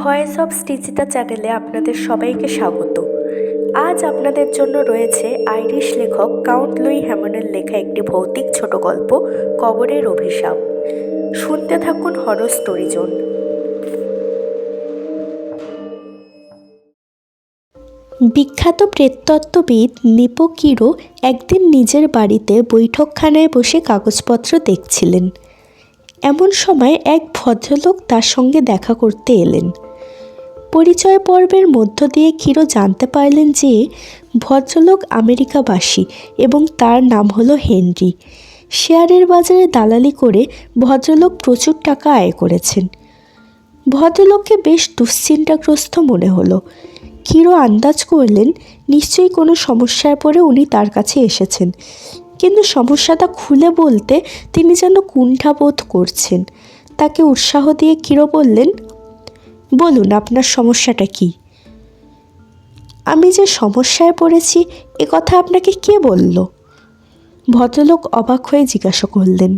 Voice of স্টিচিতা চ্যানেলে আপনাদের সবাইকে স্বাগত। আজ আপনাদের জন্য রয়েছে আইরিশ লেখক কাউন্ট লুই হ্যামনের লেখা একটি ভৌতিক ছোট গল্প, কবরের অভিশাপ। শুনতে থাকুন হরর স্টোরি জোন। বিখ্যাত প্রেততত্ত্ববিদ নিপো কিরো একদিন নিজের বাড়িতে বৈঠকখানায় বসে কাগজপত্র দেখছিলেন। এমন সময় এক ভদ্রলোক তার সঙ্গে দেখা করতে এলেন। পরিচয় পর্বের মধ্য দিয়ে কিরো জানতে পারলেন যে ভদ্রলোক আমেরিকাবাসী এবং তার নাম হলো হেনরি। শেয়ারের বাজারে দালালি করে ভদ্রলোক প্রচুর টাকা আয় করেছেন। ভদ্রলোককে বেশ দুশ্চিন্তাগ্রস্ত মনে হলো। কিরো আন্দাজ করলেন নিশ্চয়ই কোনো সমস্যায় পড়ে উনি তার কাছে এসেছেন, কিন্তু সমস্যাটা খুলে বলতে তিনি যেন কুণ্ঠাবোধ করছেন। তাকে উৎসাহ দিয়ে কিরো বললেন, বলুন আপনার সমস্যাটা কি? আমি যে সমস্যায় পড়েছি এ কথা আপনাকে কে বলল? ভদ্রলোক অবাক হয়ে জিজ্ঞাসা করলেন।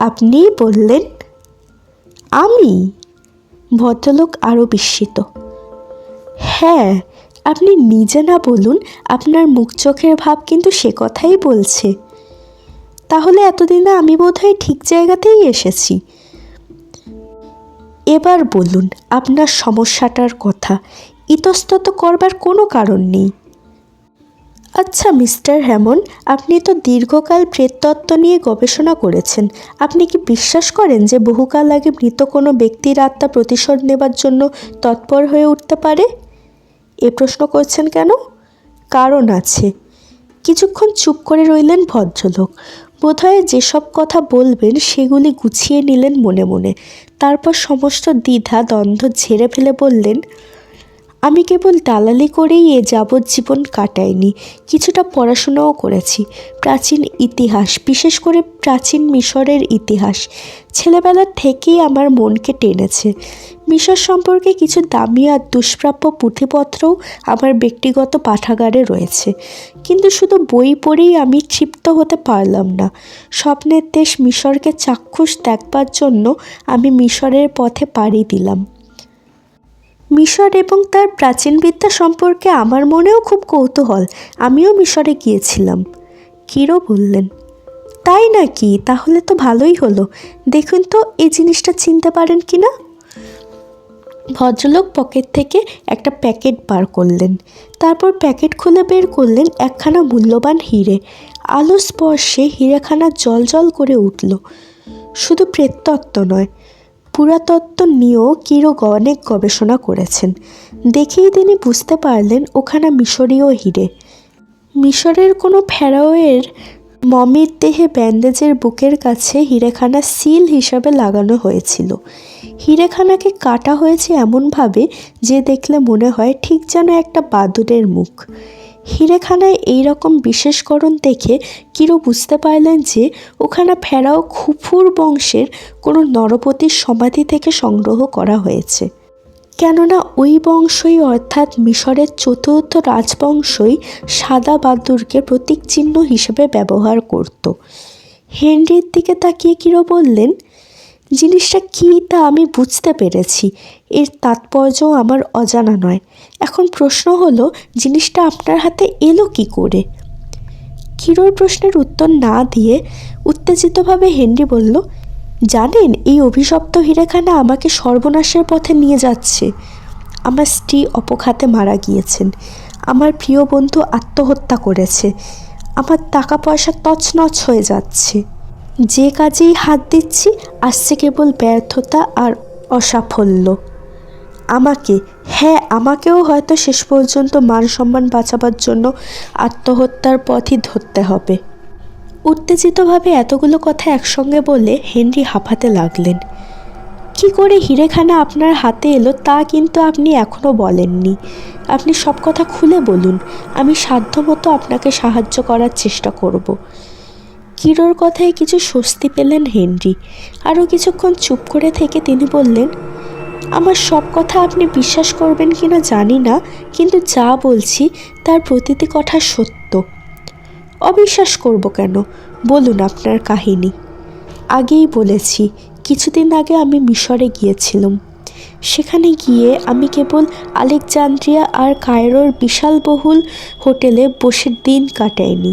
আপনিই বললেন? আমি? ভদ্রলোক আরও বিস্মিত। হ্যাঁ, আপনি নিজে না বলুন, আপনার মুখ চোখের ভাব কিন্তু সে কথাই বলছে। তাহলে এতদিনে আমি বোধহয় ঠিক জায়গাতেই এসেছি। এবার বলুন আপনার সমস্যাটার কথা, ইতস্তত করবার কোনো কারণ নেই। আচ্ছা মিস্টার হ্যামন, আপনি তো দীর্ঘকাল প্রেততত্ত্ব নিয়ে গবেষণা করেছেন। আপনি কি বিশ্বাস করেন যে বহুকাল আগে মৃত কোনো ব্যক্তির আত্মা প্রতিশোধ নেবার জন্য তৎপর হয়ে উঠতে পারে? এ প্রশ্ন করছেন কেন? কারণ আছে। কিছুক্ষণ চুপ করে রইলেন ভদ্রলোক। বোধহয় যেসব কথা বলবেন সেগুলি গুছিয়ে নিলেন মনে মনে। তারপর সমস্ত দ্বিধা দ্বন্দ্ব ঝেড়ে ফেলে বললেন, আমি কেবল দালালি করেই এ যাবজ্জীবন কাটাইনি, কিছুটা পড়াশোনাও করেছি। প্রাচীন ইতিহাস, বিশেষ করে প্রাচীন মিশরের ইতিহাস ছেলেবেলার থেকেই আমার মনকে টেনেছে। মিশর সম্পর্কে কিছু দামি আর দুষ্প্রাপ্য পুঁথিপত্রও আমার ব্যক্তিগত পাঠাগারে রয়েছে, কিন্তু শুধু বই পড়েই আমি তৃপ্ত হতে পারলাম না। স্বপ্নের দেশ মিশরকে চাক্ষুষ দেখবার জন্য আমি মিশরের পথে পাড়ি দিলাম। মিশর এবং তার প্রাচীন বিদ্যা সম্পর্কে আমার মনেও খুব কৌতূহল। আমিও মিশরে গিয়েছিলাম। কিরো বললেন, তাই নাকি? তাহলে তো ভালোই হলো। দেখুন তো এই জিনিসটা চিনতে পারেন কি না? ভদ্রলোক পকেট থেকে একটা প্যাকেট বার করলেন। তারপর প্যাকেট খুলে বের করলেন একখানা মূল্যবান হিরে। আলো স্পর্শে হিরেখানা জল করে উঠল। শুধু প্রেততত্ত্ব নয়, পুরাতত্ত্ব নিয়েও কিরো অনেক গবেষণা করেছেন। দেখেই তিনি বুঝতে পারলেন ওখানা মিশরীয় হিরে। মিশরের কোনো ফেরাওয়ের মমির দেহে ব্যান্ডেজের বুকের কাছে হিরেখানা সিল হিসাবে লাগানো হয়েছিল। হিরেখানাকে কাটা হয়েছে এমনভাবে যে দেখলে মনে হয় ঠিক যেন একটা বাদুড়ের মুখ। হিরেখানায় এইরকম বিশেষকরণ দেখে কিরো বুঝতে পারলেন যে ওখানে ফেরাও খুফুর বংশের কোনো নরপতির সমাধি থেকে সংগ্রহ করা হয়েছে। কেননা ওই বংশই, অর্থাৎ মিশরের চতুর্থ রাজবংশই সাদা বাদুড়কে প্রতীক চিহ্ন হিসেবে ব্যবহার করত। হেনরির দিকে তাকিয়ে কিরো বললেন, জিনিসটা কী তা আমি বুঝতে পেরেছি, এর তাৎপর্যও আমার অজানা নয়। এখন প্রশ্ন হলো, জিনিসটা আপনার হাতে এলো কি করে? কিরোর প্রশ্নের উত্তর না দিয়ে উত্তেজিতভাবে হেনরি বলল, জানেন এই অভিশপ্ত হিরেখানা আমাকে সর্বনাশের পথে নিয়ে যাচ্ছে। আমার স্ত্রী অপঘাতে মারা গিয়েছেন, আমার প্রিয় বন্ধু আত্মহত্যা করেছে, আমার টাকা পয়সা তছনছ হয়ে যাচ্ছে। যে কাজেই হাত দিচ্ছি আসছে কেবল ব্যর্থতা আর অসাফল্য। আমাকেও হয়তো শেষ পর্যন্ত মান সম্মান বাঁচাবার জন্য আত্মহত্যার পথই ধরতে হবে। উত্তেজিতভাবে এতগুলো কথা একসঙ্গে বলে হেনরি হাঁপাতে লাগলেন। কি করে হিরেখানা আপনার হাতে এলো তা কিন্তু আপনি এখনও বলেননি। আপনি সব কথা খুলে বলুন, আমি সাধ্যমতো আপনাকে সাহায্য করার চেষ্টা করব। কিরোর কথায় কিছু স্বস্তি পেলেন হেনরি। আরও কিছুক্ষণ চুপ করে থেকে তিনি বললেন, আমার সব কথা আপনি বিশ্বাস করবেন কিনা জানি না, কিন্তু যা বলছি তার প্রতিটি কথা সত্য। অবিশ্বাস করব কেন? বলুন আপনার কাহিনী। আগেই বলেছি, কিছুদিন আগে আমি মিশরে গিয়েছিলাম। সেখানে গিয়ে আমি কেবল আলেকজান্দ্রিয়া আর কায়রোর বিশালবহুল হোটেলে বসে দিন কাটাইনি।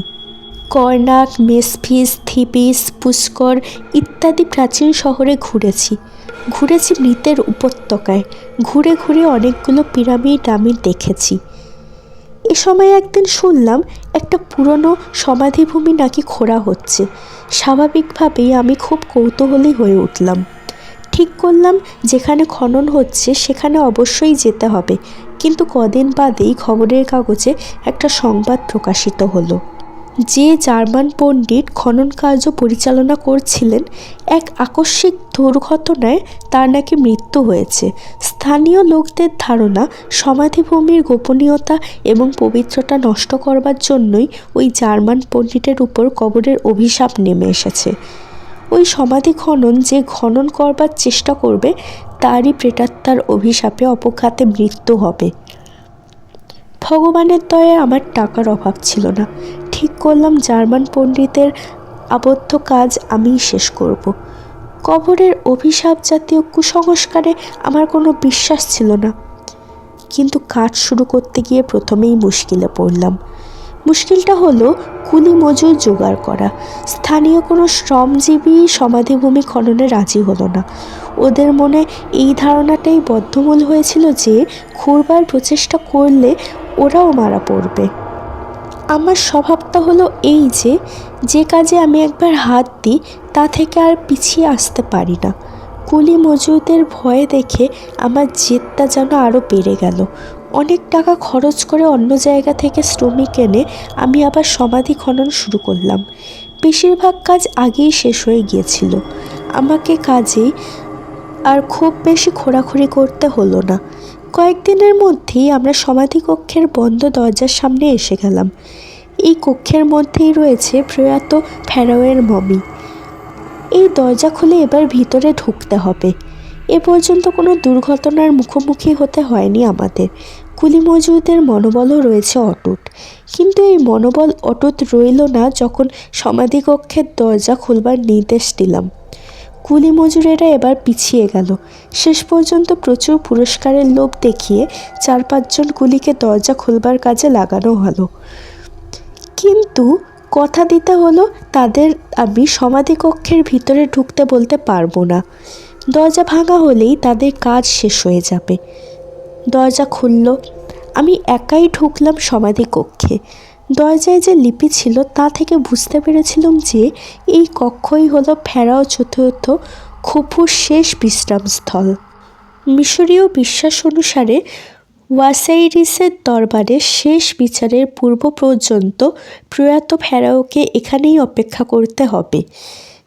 কর্নাক, মেসফিস, থিবিস, পুষ্কর ইত্যাদি প্রাচীন শহরে ঘুরেছি মৃতের উপত্যকায়, ঘুরে ঘুরে অনেকগুলো পিরামিড আমি দেখেছি। এ সময় একদিন শুনলাম একটা পুরনো সমাধিভূমি নাকি খোঁড়া হচ্ছে। স্বাভাবিকভাবেই আমি খুব কৌতূহলী হয়ে উঠলাম। ঠিক করলাম যেখানে খনন হচ্ছে সেখানে অবশ্যই যেতে হবে। কিন্তু কদিন বাদেই খবরের কাগজে একটা সংবাদ প্রকাশিত হলো যে জার্মান পণ্ডিত খনন কার্য পরিচালনা করছিলেন, এক আকস্মিক দুর্ঘটনায় তার নাকি মৃত্যু হয়েছে। স্থানীয় লোকদের ধারণা সমাধিভূমির গোপনীয়তা এবং পবিত্রতা নষ্ট করবার জন্যই ওই জার্মান পণ্ডিতের উপর কবরের অভিশাপ নেমে এসেছে। ওই সমাধি যে খনন করবার চেষ্টা করবে তারই প্রেতাত্মার অভিশাপে অপঘাতে মৃত্যু হবে। ভগবানের দয়ায় আমার টাকার অভাব ছিল না। ঠিক করলাম জার্মান পণ্ডিতের আবদ্ধ কাজ আমিই শেষ করব। কবরের অভিশাপ জাতীয় কুসংস্কারে আমার কোনো বিশ্বাস ছিল না, কিন্তু কাজ শুরু করতে গিয়ে প্রথমেই মুশকিলে পড়লাম। মুশকিলটা হলো কুলি মজুর জোগাড় করা। স্থানীয় কোনো শ্রমজীবী সমাধিভূমি খননে রাজি হলো না। ওদের মনে এই ধারণাটাই বদ্ধমূল হয়েছিল যে খুঁড়বার প্রচেষ্টা করলে ওরাও মারা পড়বে। আমার স্বভাবটা হলো এই যে কাজে আমি একবার হাত দিই তা থেকে আর পিছিয়ে আসতে পারি না। কুলি মজুরদের ভয়ে দেখে আমার জেদটা যেন আরও বেড়ে গেল। অনেক টাকা খরচ করে অন্য জায়গা থেকে শ্রমিক এনে আমি আবার সমাধি খনন শুরু করলাম। বেশিরভাগ কাজ আগেই শেষ হয়ে গিয়েছিল। আমাকে কাজেই আর খুব বেশি খোঁড়াখুড়ি করতে হলো না। কয়েকদিনের মধ্যেই আমরা সমাধি কক্ষের বন্ধ দরজার সামনে এসে গেলাম। এই কক্ষের মধ্যেই রয়েছে প্রয়াত ফেরাওয়ের মমি। এই দরজা খুলে এবার ভিতরে ঢুকতে হবে। এ পর্যন্ত কোনো দুর্ঘটনার মুখোমুখি হতে হয়নি আমাদের। কুলি মজুরদের মনোবলও রয়েছে অটুট, কিন্তু এই মনোবল অটুট রইল না যখন সমাধিকক্ষের দরজা খুলবার নির্দেশ দিলাম। কুলি মজুরেরা এবার পিছিয়ে গেল। শেষ পর্যন্ত প্রচুর পুরস্কারের লোভ দেখিয়ে 4-5 জন কুলিকে দরজা খুলবার কাজে লাগানো হলো। কিন্তু কথা দিতে হলো তাদের আমি সমাধিকক্ষের ভিতরে ঢুকতে বলতে পারবো না। দরজা ভাঙা হলেই তাদের কাজ শেষ হয়ে যাবে। দরজা খুলল। আমি একাই ঢুকলাম সমাধিকক্ষে। দরজায় যে লিপি ছিল তা থেকে বুঝতে পেরেছিলাম যে এই কক্ষই হলো ফেরাও চতুর্থ খুফুর শেষ বিশ্রামস্থল। মিশরীয় বিশ্বাস অনুসারে ওয়াসাইরিসের দরবারে শেষ বিচারের পূর্ব পর্যন্ত প্রয়াত ফেরাওকে এখানেই অপেক্ষা করতে হবে।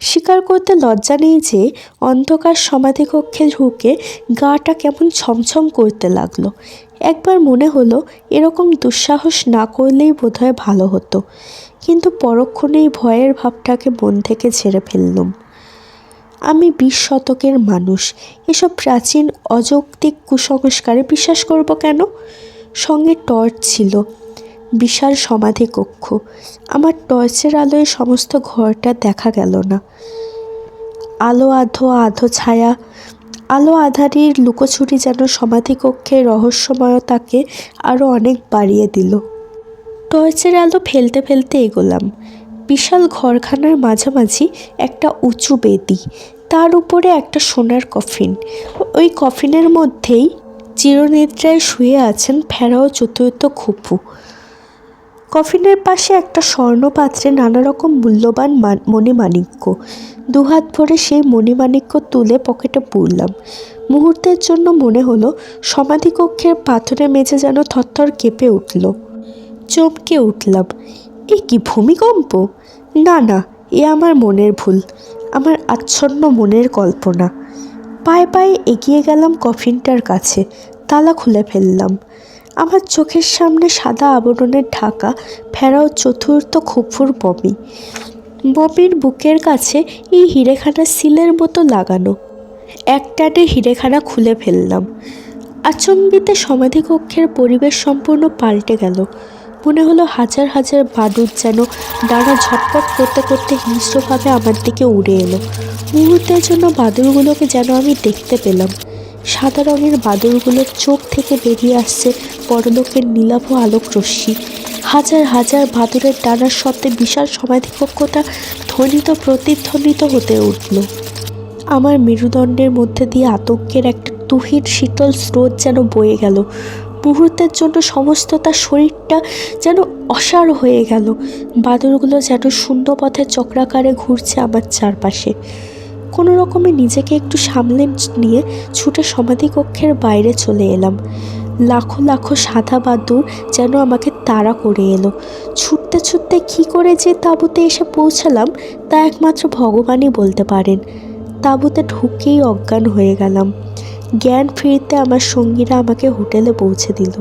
স্বীকার করতে লজ্জা নেই যে অন্ধকার সমাধিকক্ষে ঢুকে গাটা কেমন ছমছম করতে লাগলো। একবার মনে হলো এরকম দুঃসাহস না করলেই বোধহয় ভালো হতো, কিন্তু পরক্ষণেই ভয়ের ভাবটাকে মন থেকে ঝেড়ে ফেললুম। আমি 20 শতকের মানুষ, এসব প্রাচীন অযৌক্তিক কুসংস্কারে বিশ্বাস করব কেন? সঙ্গে টর্চ ছিল, বিশাল সমাধিকক্ষ। আমার টর্চের আলোয় সমস্ত ঘরটা দেখা গেল না। আলো আধো ছায়া, আলো আঁধারির লুকোছুরি যেন সমাধিকক্ষের রহস্যময়তাকে আরও অনেক বাড়িয়ে দিল। টর্চের আলো ফেলতে ফেলতে এগোলাম। বিশাল ঘরখানার মাঝামাঝি একটা উঁচু বেদি, তার উপরে একটা সোনার কফিন। ওই কফিনের মধ্যেই চিরনিদ্রায় শুয়ে আছেন ফেরাও চতুর্থ খুফু। কফিনের পাশে একটা স্বর্ণপাত্রে নানা রকম মূল্যবান মণিমাণিক্য। দুহাত ভরে সেই মণিমাণিক্য তুলে পকেটে পুরলাম। মুহূর্তের জন্য মনে হলো সমাধিকক্ষের পাথরে মেঝে যেন থরথর কেঁপে উঠল। চমকে উঠলাম। এ কি ভূমিকম্প? না, এ আমার মনের ভুল, আমার আচ্ছন্ন মনের কল্পনা। পায়ে এগিয়ে গেলাম কফিনটার কাছে। তালা খুলে ফেললাম। আমার চোখের সামনে সাদা আবরণের ঢাকা ফেরাও চতুর্থ খুফুর মমি। মমির বুকের কাছে এই হিরেখানা সিলের মতো লাগানো। একটানে হিরেখানা খুলে ফেললাম। আচম্বিতে সমাধিকক্ষের পরিবেশ সম্পূর্ণ পাল্টে গেল। মনে হলো হাজার হাজার বাদুড় যেন ডানা ঝটপট করতে করতে হিংস্রভাবে আমার দিকে উড়ে এলো। মুহূর্তের জন্য বাদুড়গুলোকে যেন আমি দেখতে পেলাম। সাদা রঙের বাদুড়গুলোর চোখ থেকে বেরিয়ে আসছে পরলোকের নীলাভ আলোক রশ্মি। হাজার হাজার বাদুড়ের ডানার শব্দে বিশাল সমাধিকক্ষটা ধ্বনিত প্রতিধ্বনিত হতে উঠল। আমার মেরুদণ্ডের মধ্যে দিয়ে আতঙ্কের একটা তুহিন শীতল স্রোত যেন বয়ে গেল। মুহূর্তের জন্য সমস্ত তার শরীরটা যেন অসাড় হয়ে গেল। বাদুড়গুলো যেন শূন্য পথে চক্রাকারে ঘুরছে আমার চারপাশে। কোনো রকমে নিজেকে একটু সামলে নিয়ে ছুটে সমাধিকক্ষের বাইরে চলে এলাম। লাখো লাখো সাদা বাদুড় যেন আমাকে তাড়া করে এলো। ছুটতে ছুটতে কী করে যে তাঁবুতে এসে পৌঁছালাম তা একমাত্র ভগবানই বলতে পারেন। তাঁবুতে ঢুকেই অজ্ঞান হয়ে গেলাম। জ্ঞান ফিরতে আমার সঙ্গীরা আমাকে হোটেলে পৌঁছে দিল।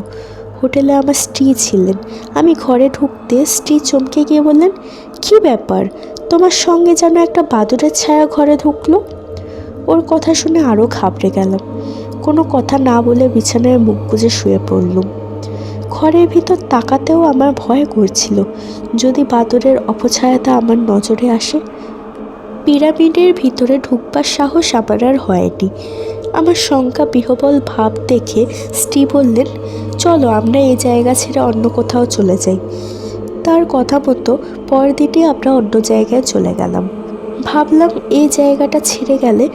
হোটেলে আমার স্ত্রী ছিলেন। আমি ঘরে ঢুকতে স্ত্রী চমকে গিয়ে বললেন, কী ব্যাপার, তোমার সঙ্গে যেন একটা বাদুড়ের ছায়া ঘরে ঢুকলো। ওর কথা শুনে আরও ঘাবড়ে গেলাম। কোনো কথা না বলে বিছানায় মুখ গুজে শুয়ে পড়লুম। ঘরের ভিতর তাকাতেও আমার ভয় করছিল, যদি বাদুড়ের অপছায়াটা আমার নজরে আসে। পিরামিডের ভিতরে ঢুকবার সাহস আমার আর হয়নি। আমার শঙ্কা বিহ্বল ভাব দেখে স্ত্রী বললেন, চলো আমরা এই জায়গা ছেড়ে অন্য কোথাও চলে যাই। তার কথা মতো পরদিনই আমরা অন্য জায়গায় চলে গেলাম। ভাবলাম এই জায়গাটা ছেড়ে গেলে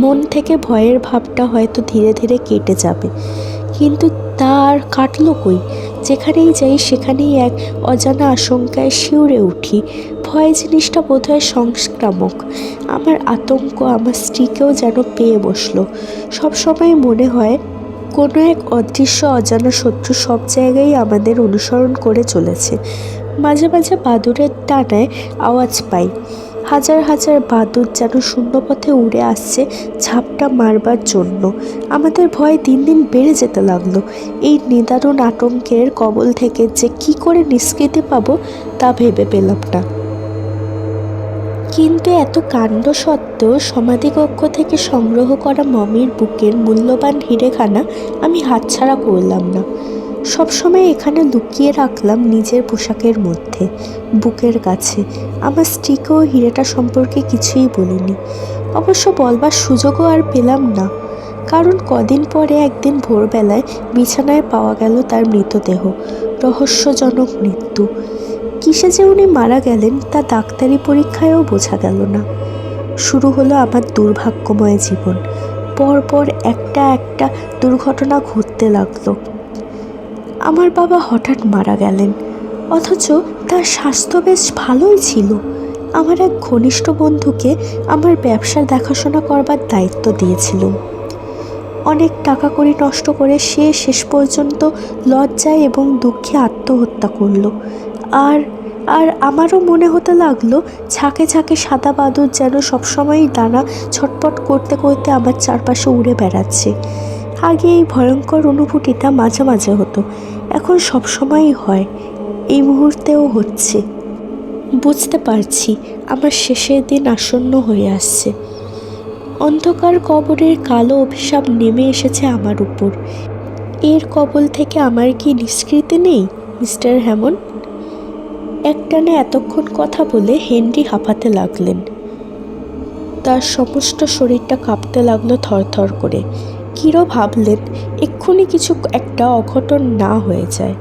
মন থেকে ভয়ের ভাবটা হয়তো ধীরে ধীরে কেটে যাবে, কিন্তু তা আর কাটলো কই। যেখানেই যাই সেখানেই এক অজানা আশঙ্কায় শিউরে উঠি। ভয় জিনিসটা বোধহয় সংক্রামক। আমার আতঙ্ক আমার স্ত্রীকেও যেন পেয়ে বসলো। সবসময় মনে হয় কোনো এক অদৃশ্য অজানা শত্রু সব জায়গায় আমাদের অনুসরণ করে চলেছে। মাঝে মাঝে বাদুড়ের ডানায় আওয়াজ পাই। হাজার হাজার বাদুড় যেন শূন্যপথে উড়ে আসছে ঝাপটা মারবার জন্য। আমাদের ভয় দিন দিন বেড়ে যেতে লাগলো। এই নিদারুণ আতঙ্কের কবল থেকে যে কি করে নিষ্কৃতি পাবো তা ভেবে পেলাম না। কিন্তু এত কাণ্ড সত্ত্বেও সমাধিকক্ষ থেকে সংগ্রহ করা মমির বুকের মূল্যবান হিরেখানা আমি হাতছাড়া করলাম না। সবসময় এখানে লুকিয়ে রাখলাম নিজের পোশাকের মধ্যে, বুকের কাছে। আমার স্ত্রীকেও হিরেটা সম্পর্কে কিছুই বলিনি। অবশ্য বলবার সুযোগও আর পেলাম না, কারণ কদিন পরে একদিন ভোরবেলায় বিছানায় পাওয়া গেল তার মৃতদেহ। রহস্যজনক মৃত্যু। কিসে যে উনি মারা গেলেন তা ডাক্তারি পরীক্ষায়ও বোঝা গেল না। শুরু হলো আমার দুর্ভাগ্যময় জীবন। পরপর একটা একটা দুর্ঘটনা ঘটতে লাগলো। আমার বাবা হঠাৎ মারা গেলেন, অথচ তার স্বাস্থ্য বেশ ভালোই ছিল। আমার এক ঘনিষ্ঠ বন্ধুকে আমার ব্যবসার দেখাশোনা করবার দায়িত্ব দিয়েছিলাম। অনেক টাকা কড়ি নষ্ট করে সে শেষ পর্যন্ত লজ্জায় এবং দুঃখে আত্মহত্যা করলো। আর আর আমারও মনে হতে লাগলো ঝাঁকে ঝাঁকে সাদা বাদুড় যেন সবসময়ই ডানা ছটপট করতে করতে আমার চারপাশে উড়ে বেড়াচ্ছে। আগে এই ভয়ঙ্কর অনুভূতিটা মাঝে মাঝে হতো, এখন সবসময়ই হয়। এই মুহূর্তেও হচ্ছে। বুঝতে পারছি আমার শেষের দিন আসন্ন হয়ে আসছে। অন্ধকার কবরের কালো অভিশাপ নেমে এসেছে আমার উপর। এর কবল থেকে আমার কি নিষ্কৃতি নেই, মিস্টার হ্যামন্ড? একটানে এতক্ষণ কথা বলে হেনরি হাঁপাতে লাগলেন। তার সমস্ত শরীরটা কাঁপতে লাগলো থরথর করে। কিরো ভাবলেন এক্ষুনি কিছু একটা অঘটন না হয়ে যায়।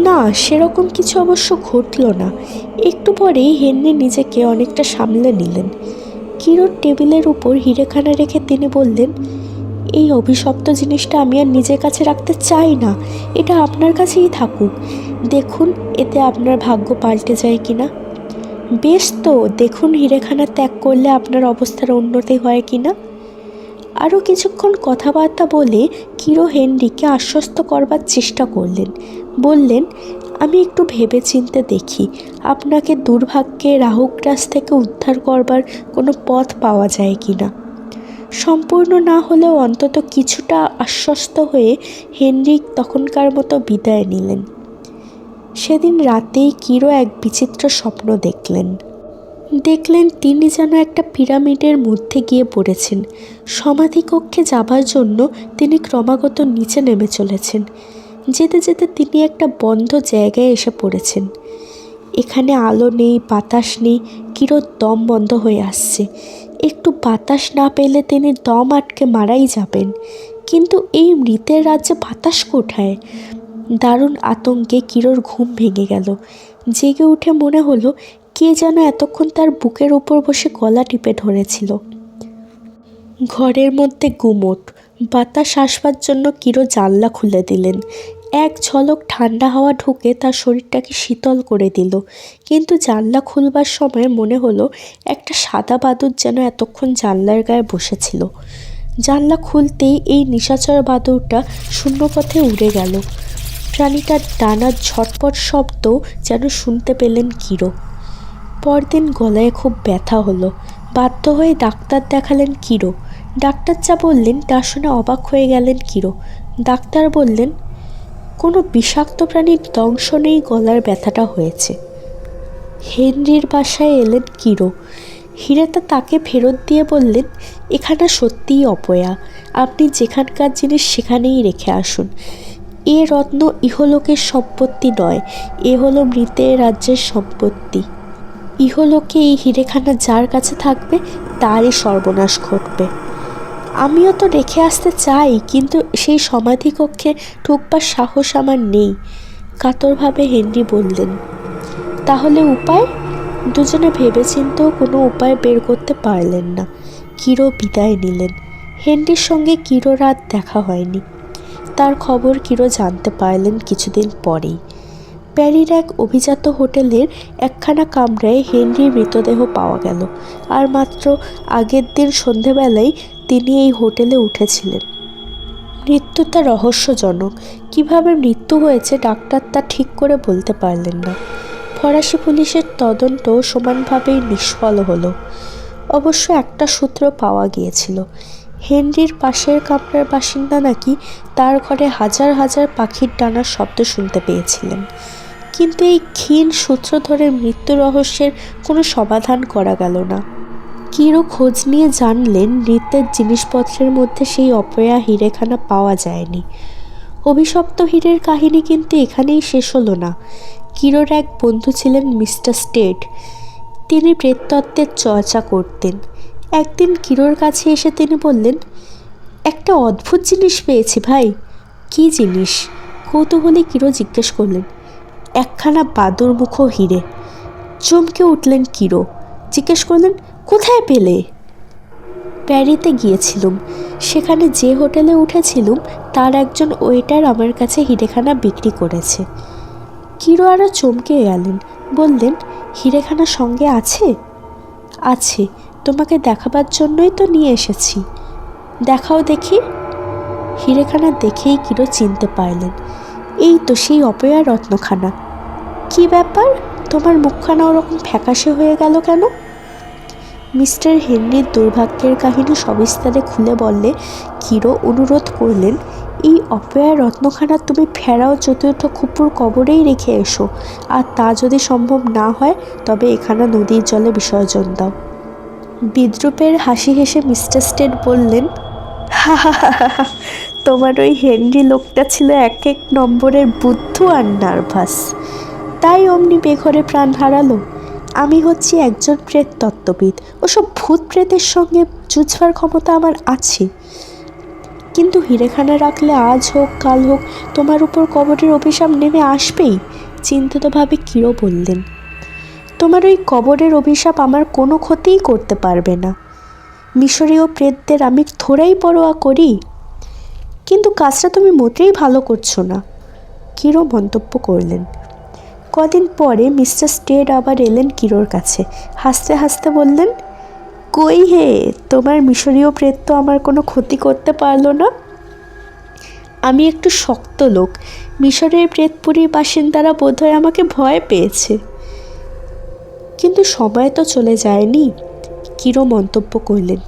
না, সেরকম কিছু অবশ্য ঘটল না। একটু পরেই হেনরি নিজেকে অনেকটা সামলে নিলেন। কিরোর টেবিলের উপর হিরেখানা রেখে তিনি বললেন, এই অভিশপ্ত জিনিসটা আমি আর নিজের কাছে রাখতে চাই না। এটা আপনার কাছেই থাকুক। দেখুন এতে আপনার ভাগ্য পাল্টে যায় কিনা। বেশ তো, দেখুন হিরেখানা ত্যাগ করলে আপনার অবস্থার উন্নতি হয় কিনা। আরও কিছুক্ষণ কথাবার্তা বলে কিরো হেনরিকে আশ্বস্ত করবার চেষ্টা করলেন। বললেন, আমি একটু ভেবে চিনতে দেখি আপনাকে দুর্ভাগ্যে রাহুগ্রাস থেকে উদ্ধার করবার কোনো পথ পাওয়া যায় কিনা। সম্পূর্ণ না হলেও অন্তত কিছুটা আশ্বস্ত হয়ে হেনরি তখনকার মতো বিদায় নিলেন। সেদিন রাতেই কিরো এক বিচিত্র স্বপ্ন দেখলেন তিনি যেন একটা পিরামিডের মধ্যে গিয়ে পড়েছেন। সমাধিকক্ষে যাবার জন্য তিনি ক্রমাগত নিচে নেমে চলেছেন। যেতে যেতে তিনি একটা বন্ধ জায়গায় এসে পড়েছেন। এখানে আলো নেই, বাতাস নেই। কিরোর দম বন্ধ হয়ে আসছে। একটু বাতাস না পেলে তিনি দম আটকে মারাই যাবেন। কিন্তু এই মৃতের রাজ্যে বাতাস কোথায়? দারুণ আতঙ্কে কিরোর ঘুম ভেঙে গেল। জেগে উঠে মনে হলো কে যেন এতক্ষণ তার বুকের উপর বসে গলা টিপে ধরেছিল। ঘরের মধ্যে গুমোট। বাতাস আসবার জন্য কিরো জানলা খুলে দিলেন। এক ঝলক ঠান্ডা হাওয়া ঢুকে তার শরীরটাকে শীতল করে দিল। কিন্তু জানলা খুলবার সময় মনে হলো একটা সাদা বাদুড় যেন এতক্ষণ জানলার গায়ে বসেছিল। জানলা খুলতেই এই নিশাচর বাদুড়টা শূন্যপথে উড়ে গেল। প্রাণীটার ডানার ঝটপট শব্দ যেন শুনতে পেলেন কিরো। পরদিন গলায় খুব ব্যথা হলো। বাধ্য হয়ে ডাক্তার দেখালেন কিরো। ডাক্তার যা বললেন তা শুনে অবাক হয়ে গেলেন কিরো। ডাক্তার বললেন, কোনো বিষাক্ত প্রাণীর দংশনেই গলার ব্যথাটা হয়েছে। হেনরির বাসায় এলেন কিরো। হিরেতা তাকে ফেরত দিয়ে বললেন, এখানে সত্যিই অপয়া। আপনি যেখানকার জিনিস সেখানেই রেখে আসুন। এ রত্ন ইহলোকের সম্পত্তি নয়, এ হলো মৃতের রাজ্যের সম্পত্তি। ইহলোকে এই হিরেখানা যার কাছে থাকবে তারই সর্বনাশ ঘটবে। আমিও তো রেখে আসতে চাই, কিন্তু সেই সমাধিকক্ষে ঢুকবার সাহস আমার নেই, কাতরভাবে হেনরি বললেন। তাহলে উপায়? দুজনে ভেবেচিন্তেও কোনো উপায় বের করতে পারলেন না। কিরো বিদায় নিলেন। হেনরির সঙ্গে কিরোর রাত দেখা হয়নি। তার খবর কিরো জানতে পারলেন কিছুদিন পরেই। প্যারির এক অভিজাত হোটেলের একখানা কামরায় হেনরির মৃতদেহ পাওয়া গেল। আর মাত্র আগের দিন সন্ধেবেলায় তিনি এই হোটেলে উঠেছিলেন। মৃত্যুটা রহস্যজনক। কিভাবে মৃত্যু হয়েছে ডাক্তার তা ঠিক করে বলতে পারলেন না। ফরাসি পুলিশের তদন্ত সমানভাবেই নিষ্ফল হলো। অবশ্য একটা সূত্র পাওয়া গিয়েছিল। হেনরির পাশের কামরার বাসিন্দা নাকি তার ঘরে হাজার হাজার পাখির ডানার শব্দ শুনতে পেয়েছিলেন। কিন্তু এই ক্ষীণ সূত্র ধরে মৃত্যু রহস্যের কোনো সমাধান করা গেল না। কিরো খোঁজ নিয়ে জানলেন নৃত্যের জিনিসপত্রের মধ্যে সেই অপয়া হিরেখানা পাওয়া যায়নি। অভিশপ্ত হীরের কাহিনী কিন্তু এখানেই শেষ হলো না। কিরোর এক বন্ধু ছিলেন মিস্টার স্টেড। তিনি প্রেততত্ত্বের চর্চা করতেন। একদিন কিরোর কাছে এসে তিনি বললেন, একটা অদ্ভুত জিনিস পেয়েছি ভাই। কী জিনিস? কৌতূহলী কিরো জিজ্ঞেস করলেন। একখানা বাদুড়মুখো হিরে। চমকে উঠলেন কিরো। জিজ্ঞেস করলেন, কোথায় পেলে? প্যারিতে গিয়েছিলুম। সেখানে যে হোটেলে উঠেছিলুম তার একজন ওয়েটার আমার কাছে হিরেখানা বিক্রি করেছে। কিরো আরও চমকে গেলেন। বললেন, হিরেখানা সঙ্গে আছে? আছে, তোমাকে দেখাবার জন্যই তো নিয়ে এসেছি। দেখাও দেখি। হিরেখানা দেখেই কিরো চিনতে পারলেন। এই তো সেই অপয়া রত্নখানা। কি ব্যাপার, তোমার মুখখানা ওরকম ফ্যাকাশে হয়ে গেল কেন? মিস্টার হেনরির দুর্ভাগ্যের কাহিনী সবিস্তারে খুলে বললে কিরো অনুরোধ করলেন, এই অপয়া রত্নখানা তুমি ফেরাও চতুর্থ খুপুর কবরেই রেখে এসো, আর তা যদি সম্ভব না হয় তবে এখানে নদীর জলে বিসর্জন দাও। বিদ্রূপের হাসি হেসে মিস্টার স্টেড বললেন, হা হা হা হা, তোমার ওই হেনরি লোকটা ছিল এক এক নম্বরের বুদ্ধু আর নার্ভাস, তাই অমনি বেঘরে প্রাণ হারালো। আমি হচ্ছি একজন প্রেত তত্ত্ববিদ। ওসব ভূত প্রেতের সঙ্গে যুঝবার ক্ষমতা আমার আছে। কিন্তু হিরেখানা রাখলে আজ হোক কাল হোক তোমার উপর কবরের অভিশাপ নেমে আসবেই, চিন্তিতভাবে কিরো বললেন। তোমার ওই কবরের অভিশাপ আমার কোনো ক্ষতিই করতে পারবে না। মিশরীয় প্রেতদের আমি থোড়াই পরোয়া করি। কিন্তু কাজটা তুমি মোটেই ভালো করছো না, কিরো মন্তব্য করলেন। কদিন পরে মিস্টার স্টেড আবার এলেন কিরোর কাছে। হাসতে হাসতে বললেন, কই হে, তোমার মিশরীয় প্রেত তো আমার কোনো ক্ষতি করতে পারলো না। আমি একটু শক্ত লোক। মিশরের প্রেতপুরীর বাসিন্দারা বোধহয় আমাকে ভয় পেয়েছে। কিন্তু সময় তো চলে যায়নি, কিরো মন্তব্য করলেন।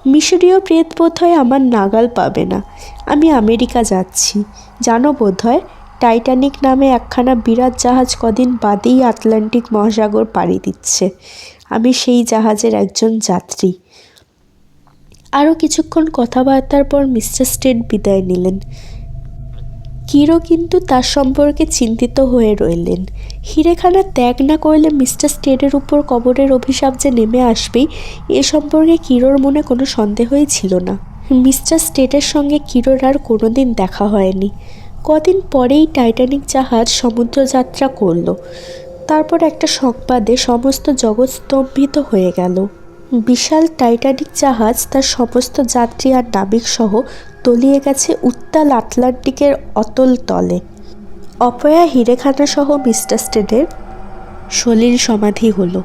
মিশরীয় প্রেত বোধহয় আমার নাগাল পাবে না। আমি আমেরিকা যাচ্ছি, জানো বোধহয় টাইটানিক নামে একখানা বিরাট জাহাজ কদিন বাদেই আটলান্টিক মহাসাগর পাড়ি দিচ্ছে। আমি সেই জাহাজের একজন যাত্রী। আরও কিছুক্ষণ কথাবার্তার পর মিস্টার স্টেড বিদায় নিলেন। কিরো কিন্তু তার সম্পর্কে চিন্তিত হয়ে রইলেন। হিরেখানা ত্যাগ না করলে মিস্টার স্টেডের উপর কবরের অভিশাপ যে নেমে আসবেই এ সম্পর্কে কিরোর মনে কোনো সন্দেহই ছিল না। মিস্টার স্টেডের সঙ্গে কিরোর আর কোনোদিন দেখা হয়নি। কদিন পরেই টাইটানিক জাহাজ সমুদ্রযাত্রা করল। তারপর একটা সংবাদে সমস্ত জগৎ স্তম্ভিত হয়ে গেল। বিশাল টাইটানিক জাহাজ তার সমস্ত যাত্রী আর নাবিক সহ তলিয়ে গেছে উত্তাল আটলান্টিকের অতল তলে। অপয়া হিরেখানা সহ মিস্টার স্টেডের সলিল সমাধি হলো।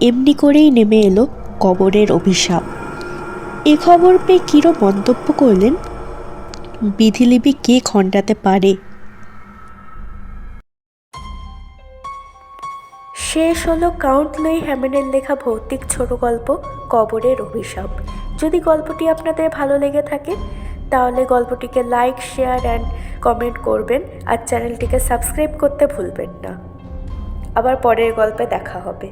এমনি করেই নেমে এলো কবরের অভিশাপ। এ খবর পেয়ে কিরো মন্তব্য করলেন, বিধিলিপি কে খণ্ডাতে পারে। শেষ হলো কাউন্ট লুই হ্যামেনের লেখা ভৌতিক ছোট গল্প কবরের অভিশাপ। যদি গল্পটি আপনাদের ভালো লেগে থাকে তাহলে গল্পটিকে লাইক, শেয়ার অ্যান্ড কমেন্ট করবেন আর চ্যানেলটিকে সাবস্ক্রাইব করতে ভুলবেন না। আবার পরের গল্পে দেখা হবে।